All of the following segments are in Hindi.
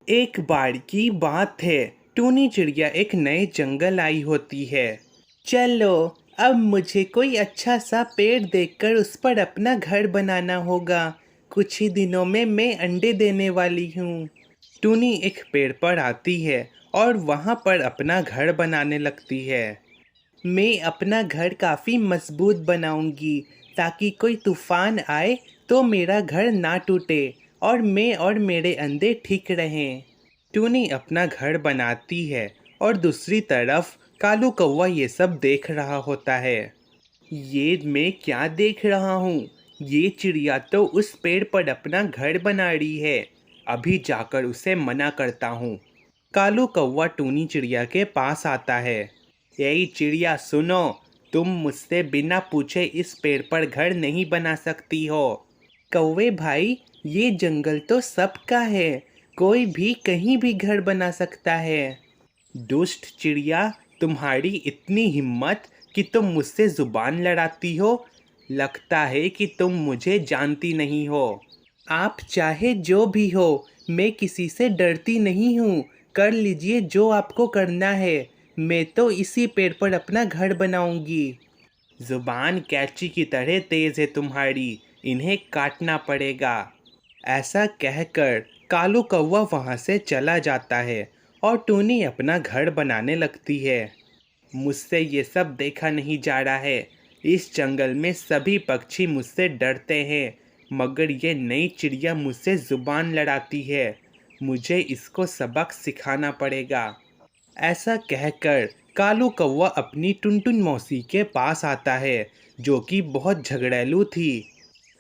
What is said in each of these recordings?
एक बार की बात है। टूनी चिड़िया एक नए जंगल आई होती है। चलो, अब मुझे कोई अच्छा सा पेड़ देखकर उस पर अपना घर बनाना होगा। कुछ ही दिनों में मैं अंडे देने वाली हूँ। टूनी एक पेड़ पर आती है और वहाँ पर अपना घर बनाने लगती है। मैं अपना घर काफ़ी मजबूत बनाऊंगी ताकि कोई तूफान आए तो मेरा घर ना टूटे और मैं और मेरे अंडे ठीक रहें। टूनी अपना घर बनाती है और दूसरी तरफ कालू कौवा ये सब देख रहा होता है। ये मैं क्या देख रहा हूँ? ये चिड़िया तो उस पेड़ पर अपना घर बना रही है। अभी जाकर उसे मना करता हूँ। कालू कौवा टूनी चिड़िया के पास आता है। यही चिड़िया सुनो, तुम मुझसे बिना पूछे इस पेड़ पर घर नहीं बना सकती हो। कौवे भाई, ये जंगल तो सबका है, कोई भी कहीं भी घर बना सकता है। दुष्ट चिड़िया, तुम्हारी इतनी हिम्मत कि तुम मुझसे जुबान लड़ाती हो। लगता है कि तुम मुझे जानती नहीं हो। आप चाहे जो भी हो, मैं किसी से डरती नहीं हूँ। कर लीजिए जो आपको करना है। मैं तो इसी पेड़ पर अपना घर बनाऊंगी। जुबान कैंची की तरह तेज है तुम्हारी, इन्हें काटना पड़ेगा। ऐसा कहकर कालू कौवा वहाँ से चला जाता है और टूनी अपना घर बनाने लगती है। मुझसे ये सब देखा नहीं जा रहा है। इस जंगल में सभी पक्षी मुझसे डरते हैं, मगर ये नई चिड़िया मुझसे जुबान लड़ाती है। मुझे इसको सबक सिखाना पड़ेगा। ऐसा कहकर कालू कौवा अपनी टुनटुन मौसी के पास आता है, जो कि बहुत झगड़ैलू थी।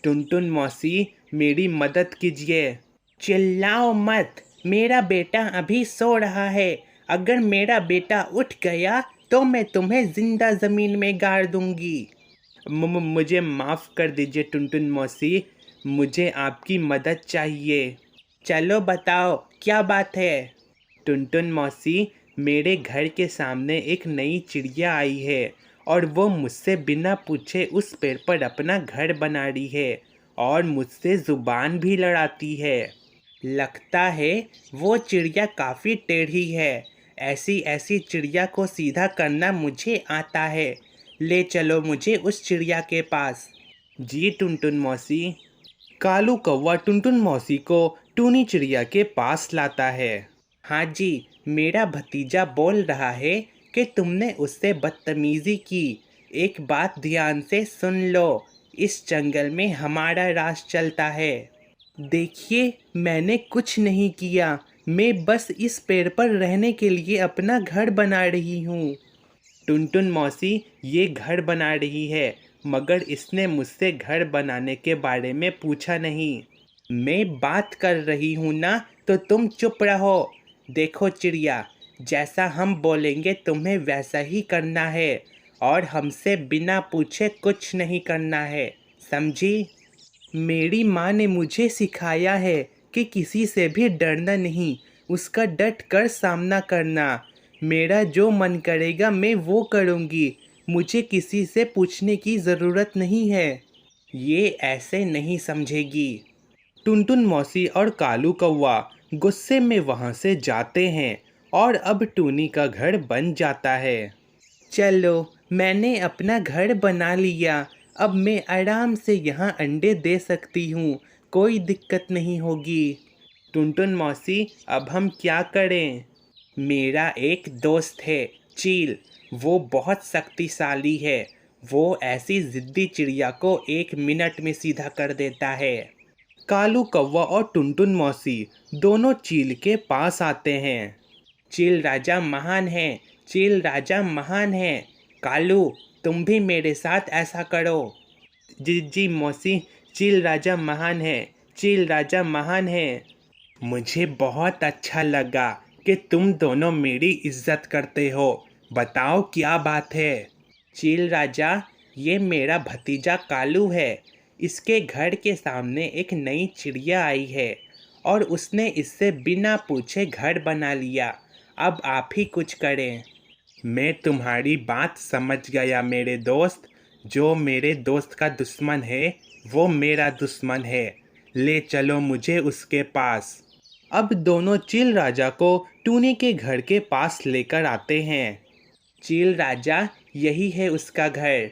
टुनटुन मौसी, मेरी मदद कीजिए। चिल्लाओ मत, मेरा बेटा अभी सो रहा है। अगर मेरा बेटा उठ गया तो मैं तुम्हें जिंदा जमीन में गाड़ दूंगी। मुझे माफ़ कर दीजिए टुनटुन मौसी, मुझे आपकी मदद चाहिए। चलो बताओ क्या बात है। टुनटुन मौसी, मेरे घर के सामने एक नई चिड़िया आई है और वो मुझसे बिना पूछे उस पेड़ पर अपना घर बना रही है और मुझसे ज़ुबान भी लड़ाती है। लगता है वो चिड़िया काफ़ी टेढ़ी है। ऐसी ऐसी चिड़िया को सीधा करना मुझे आता है। ले चलो मुझे उस चिड़िया के पास। जी टुनटुन मौसी। कालू कौवा टुनटुन मौसी को टूनी चिड़िया के पास लाता है। हाँ जी, मेरा भतीजा बोल रहा है कि तुमने उससे बदतमीजी की। एक बात ध्यान से सुन लो, इस जंगल में हमारा राज चलता है। देखिए, मैंने कुछ नहीं किया। मैं बस इस पेड़ पर रहने के लिए अपना घर बना रही हूँ। टुनटुन मौसी ये घर बना रही है, मगर इसने मुझसे घर बनाने के बारे में पूछा नहीं। मैं बात कर रही हूँ ना, तो तुम चुप रहो। देखो चिड़िया, जैसा हम बोलेंगे तुम्हें वैसा ही करना है और हमसे बिना पूछे कुछ नहीं करना है, समझी? मेरी माँ ने मुझे सिखाया है कि किसी से भी डरना नहीं, उसका डट कर सामना करना। मेरा जो मन करेगा मैं वो करूँगी। मुझे किसी से पूछने की ज़रूरत नहीं है। ये ऐसे नहीं समझेगी। टुनटुन मौसी और कालू कौवा गुस्से में वहाँ से जाते हैं और अब टूनी का घर बन जाता है। चलो, मैंने अपना घर बना लिया। अब मैं आराम से यहाँ अंडे दे सकती हूँ, कोई दिक्कत नहीं होगी। टुनटुन मौसी, अब हम क्या करें? मेरा एक दोस्त है, चील। वो बहुत शक्तिशाली है। वो ऐसी जिद्दी चिड़िया को 1 मिनट में सीधा कर देता है। कालू कौवा और टुनटुन मौसी दोनों चील के पास आते हैं। चील राजा महान है, चील राजा महान है। कालू, तुम भी मेरे साथ ऐसा करो। जी जी मौसी, चील राजा महान है, चील राजा महान है। मुझे बहुत अच्छा लगा कि तुम दोनों मेरी इज्जत करते हो। बताओ क्या बात है? चील राजा, ये मेरा भतीजा कालू है। इसके घर के सामने एक नई चिड़िया आई है और उसने इससे बिना पूछे घर बना लिया। अब आप ही कुछ करें। मैं तुम्हारी बात समझ गया मेरे दोस्त। जो मेरे दोस्त का दुश्मन है वो मेरा दुश्मन है। ले चलो मुझे उसके पास। अब दोनों चील राजा को टूनी के घर के पास लेकर आते हैं। चील राजा, यही है उसका घर।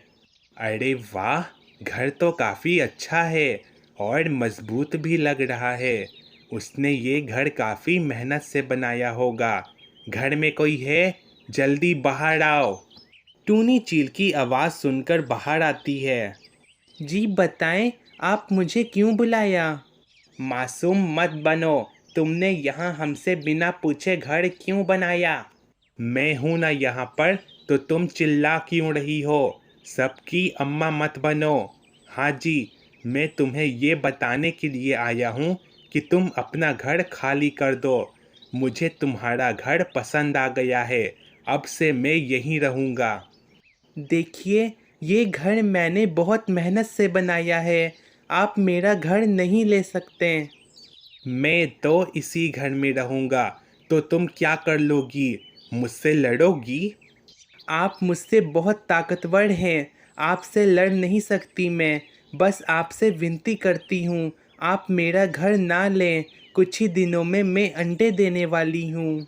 अरे वाह, घर तो काफ़ी अच्छा है और मजबूत भी लग रहा है। उसने ये घर काफ़ी मेहनत से बनाया होगा। घर में कोई है? जल्दी बाहर आओ। टूनी चील की आवाज़ सुनकर बाहर आती है। जी बताएं, आप मुझे क्यों बुलाया? मासूम मत बनो, तुमने यहाँ हमसे बिना पूछे घर क्यों बनाया? मैं हूँ ना यहाँ पर, तो तुम चिल्ला क्यों रही हो? सबकी अम्मा मत बनो। हाँ जी, मैं तुम्हें ये बताने के लिए आया हूँ कि तुम अपना घर खाली कर दो। मुझे तुम्हारा घर पसंद आ गया है, अब से मैं यहीं रहूँगा। देखिए, ये घर मैंने बहुत मेहनत से बनाया है, आप मेरा घर नहीं ले सकते। मैं तो इसी घर में रहूँगा, तो तुम क्या कर लोगी? मुझसे लड़ोगी? आप मुझसे बहुत ताकतवर हैं, आपसे लड़ नहीं सकती मैं। बस आपसे विनती करती हूँ, आप मेरा घर ना लें। कुछ ही दिनों में मैं अंडे देने वाली हूँ।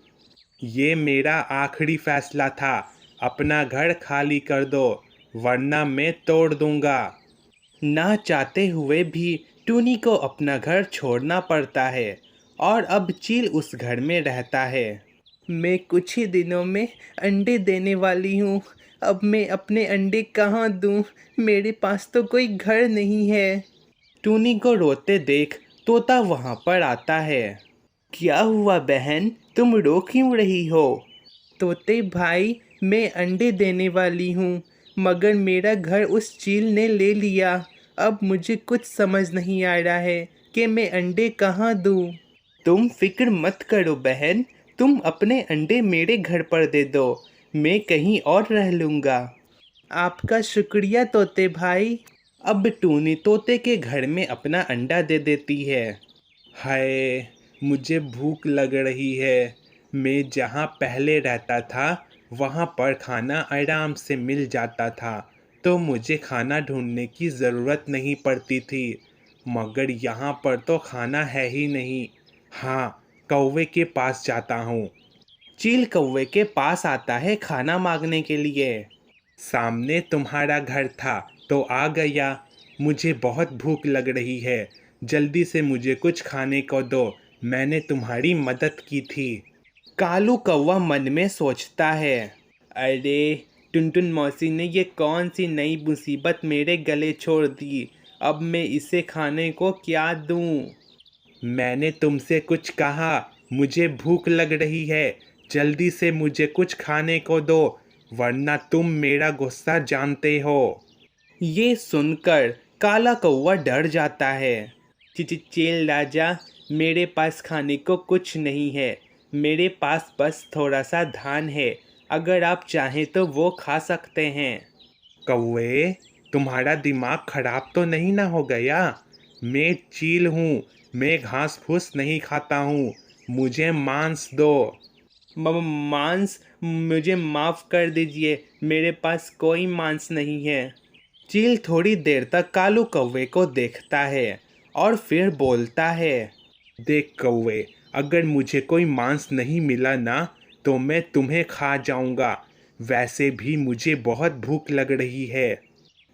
ये मेरा आखिरी फैसला था, अपना घर खाली कर दो, वरना मैं तोड़ दूँगा। ना चाहते हुए भी टूनी को अपना घर छोड़ना पड़ता है और अब चील उस घर में रहता है। मैं कुछ ही दिनों में अंडे देने वाली हूँ, अब मैं अपने अंडे कहाँ दूँ? मेरे पास तो कोई घर नहीं है। टूनी को रोते देख तोता वहाँ पर आता है। क्या हुआ बहन, तुम रो क्यों रही हो? तोते भाई, मैं अंडे देने वाली हूँ, मगर मेरा घर उस चील ने ले लिया। अब मुझे कुछ समझ नहीं आ रहा है कि मैं अंडे कहाँ दूँ। तुम फिक्र मत करो बहन, तुम अपने अंडे मेरे घर पर दे दो, मैं कहीं और रह लूँगा। आपका शुक्रिया तोते भाई। अब टूनी तोते के घर में अपना अंडा दे देती है। हाय, मुझे भूख लग रही है। मैं जहाँ पहले रहता था वहाँ पर खाना आराम से मिल जाता था, तो मुझे खाना ढूंढने की ज़रूरत नहीं पड़ती थी, मगर यहाँ पर तो खाना है ही नहीं। हाँ, कौवे के पास जाता हूँ। चील कौवे के पास आता है खाना मांगने के लिए। सामने तुम्हारा घर था तो आ गया। मुझे बहुत भूख लग रही है, जल्दी से मुझे कुछ खाने को दो, मैंने तुम्हारी मदद की थी। कालू कौवा मन में सोचता है, अरे टुनटुन मौसी ने ये कौन सी नई मुसीबत मेरे गले छोड़ दी, अब मैं इसे खाने को क्या दूं? मैंने तुमसे कुछ कहा, मुझे भूख लग रही है, जल्दी से मुझे कुछ खाने को दो, वरना तुम मेरा गुस्सा जानते हो। ये सुनकर काला कौवा डर जाता है। चील राजा, मेरे पास खाने को कुछ नहीं है, मेरे पास बस थोड़ा सा धान है, अगर आप चाहें तो वो खा सकते हैं। कौवे, तुम्हारा दिमाग खराब तो नहीं ना हो गया? मैं चील हूँ, मैं घास फूस नहीं खाता हूँ, मुझे मांस दो। मांस? मुझे माफ़ कर दीजिए, मेरे पास कोई मांस नहीं है। चील थोड़ी देर तक कालू कौवे को देखता है और फिर बोलता है, देख कौवे, अगर मुझे कोई मांस नहीं मिला ना तो मैं तुम्हें खा जाऊंगा, वैसे भी मुझे बहुत भूख लग रही है।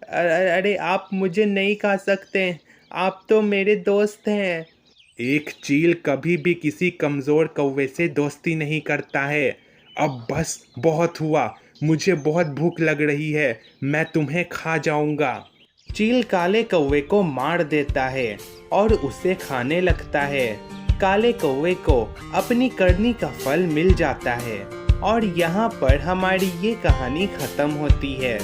अरे आप मुझे नहीं खा सकते, आप तो मेरे दोस्त हैं। एक चील कभी भी किसी कमज़ोर कौवे से दोस्ती नहीं करता है। अब बस बहुत हुआ, मुझे बहुत भूख लग रही है, मैं तुम्हें खा जाऊंगा। चील काले कौवे को मार देता है और उसे खाने लगता है। काले कौवे को अपनी करनी का फल मिल जाता है और यहाँ पर हमारी ये कहानी ख़त्म होती है।